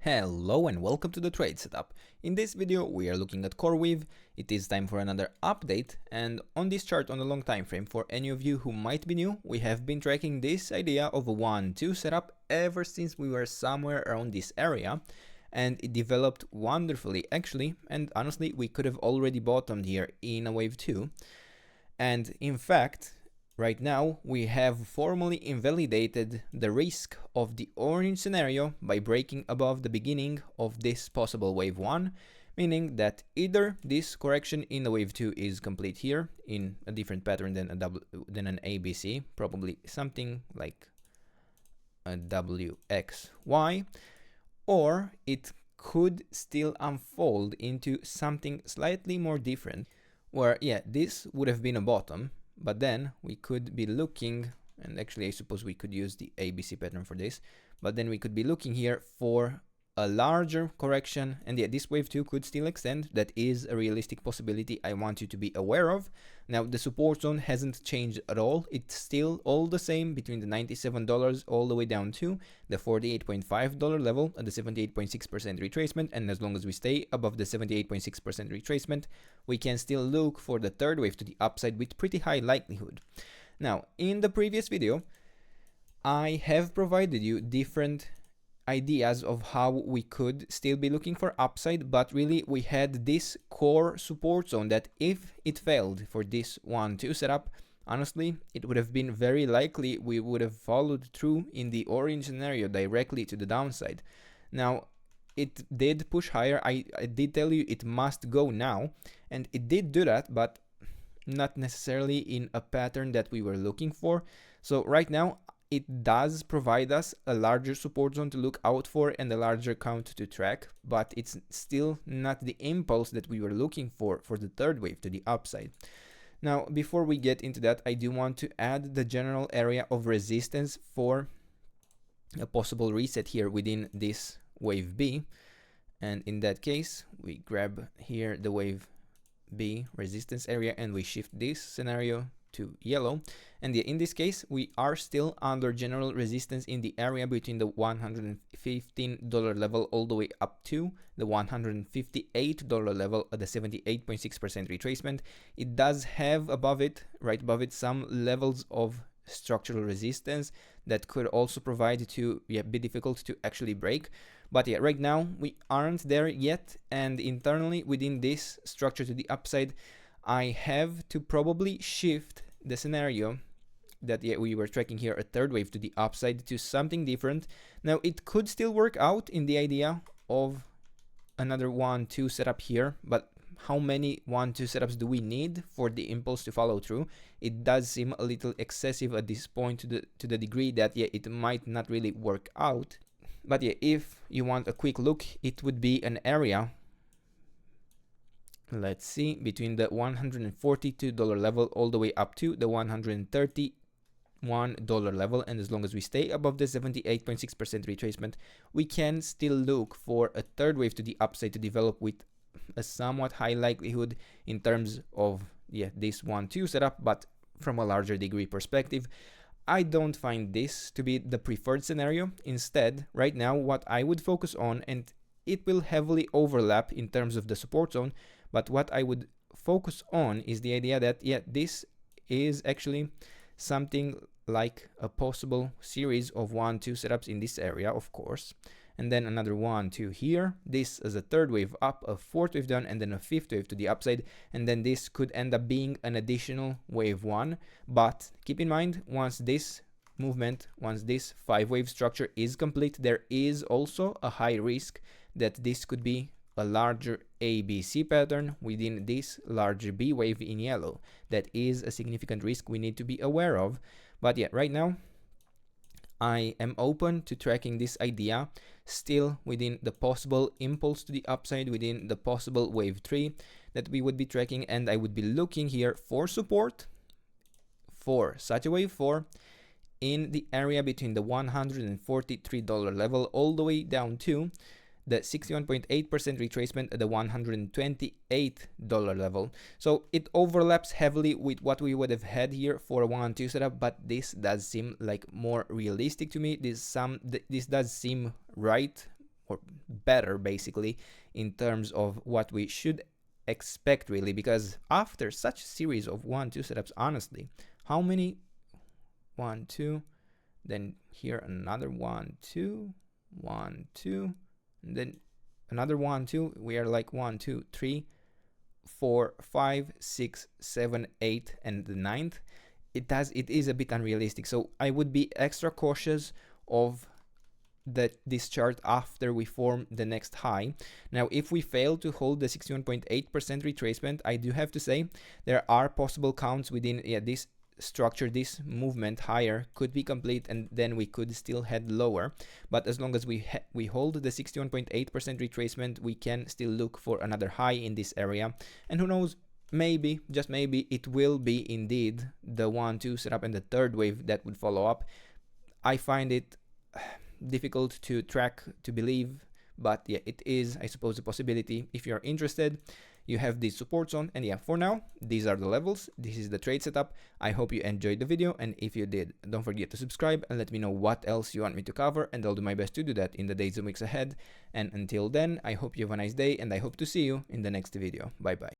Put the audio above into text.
Hello and welcome to the trade setup. In this video we are looking at CRWV. It is time for another update, and on this chart on the long time frame, for any of you who might be new, we have been tracking this idea of a 1-2 setup ever since we were somewhere around this area, and it developed wonderfully actually, and honestly we could have already bottomed here in a wave 2, and in fact right now, we have formally invalidated the risk of the orange scenario by breaking above the beginning of this possible wave 1, meaning that either this correction in the wave 2 is complete here in a different pattern than an ABC, probably something like a WXY, or it could still unfold into something slightly more different, where this would have been a bottom. But then we could be looking, and actually I suppose we could use the ABC pattern for this, but then we could be looking here for a larger correction, and this wave 2 could still extend. That is a realistic possibility I want you to be aware of. Now the support zone hasn't changed at all. It's still all the same between the $97 all the way down to the $48.5 level at the 78.6% retracement, and as long as we stay above the 78.6% retracement, we can still look for the third wave to the upside with pretty high likelihood. Now in the previous video I have provided you different ideas of how we could still be looking for upside, but really we had this core support zone that if it failed for this 1-2 setup, honestly it would have been very likely we would have followed through in the orange scenario directly to the downside. Now it did push higher. I did tell you it must go now, and it did do that, but not necessarily in a pattern that we were looking for. So right now it does provide us a larger support zone to look out for and a larger count to track, but it's still not the impulse that we were looking for the third wave to the upside. Now before we get into that, I do want to add the general area of resistance for a possible reset here within this wave B, and in that case we grab here the wave B resistance area and we shift this scenario to yellow, and in this case we are still under general resistance in the area between the $115 level all the way up to the $158 level at the 78.6% retracement. It does have above it, right above it, some levels of structural resistance that could also provide to be difficult to actually break, but right now we aren't there yet, and internally within this structure to the upside I have to probably shift the scenario that we were tracking here, a third wave to the upside, to something different. Now it could still work out in the idea of another 1-2 setup here, but how many 1-2 setups do we need for the impulse to follow through? It does seem a little excessive at this point to the degree that it might not really work out. But if you want a quick look, it would be an area, let's see, between the $142 level all the way up to the $131 level, and as long as we stay above the 78.6% retracement, we can still look for a third wave to the upside to develop with a somewhat high likelihood in terms of this 1-2 setup, but from a larger degree perspective. I don't find this to be the preferred scenario. Instead, right now what I would focus on, and it will heavily overlap in terms of the support zone, but what I would focus on is the idea that this is actually something like a possible series of 1-2 setups in this area, of course, and then another 1-2 here, this as a third wave up, a fourth wave down, and then a fifth wave to the upside, and then this could end up being an additional wave 1. But keep in mind, once this movement, once this 5-wave structure is complete, there is also a high risk that this could be a larger ABC pattern within this larger B wave in yellow. That is a significant risk we need to be aware of. But right now I am open to tracking this idea still within the possible impulse to the upside, within the possible wave 3 that we would be tracking, and I would be looking here for support for such a wave 4 in the area between the $143 level all the way down to the 61.8% retracement at the $128 level. So it overlaps heavily with what we would have had here for a 1-2 setup, but this does seem like more realistic to me. This does seem right or better basically in terms of what we should expect really, because after such a series of 1-2 setups, honestly, how many 1-2, then here another 1-2, 1-2, and then another 1-2, we are like 1-2, 3, 4, 5, 6, 7, 8, and the 9th. It is a bit unrealistic, so I would be extra cautious of this chart after we form the next high. Now, if we fail to hold the 61.8% retracement, I do have to say there are possible counts within this structure. This movement higher could be complete, and then we could still head lower. But as long as we hold the 61.8% retracement, we can still look for another high in this area. And who knows, maybe, just maybe, it will be indeed the 1-2 setup and the third wave that would follow up. I find it difficult to track, to believe, but yeah, it is, I suppose, a possibility. If you're interested, you have these support zone, and yeah, for now, these are the levels. This is the trade setup. I hope you enjoyed the video, and if you did, don't forget to subscribe and let me know what else you want me to cover, and I'll do my best to do that in the days and weeks ahead. And until then, I hope you have a nice day, and I hope to see you in the next video. Bye bye.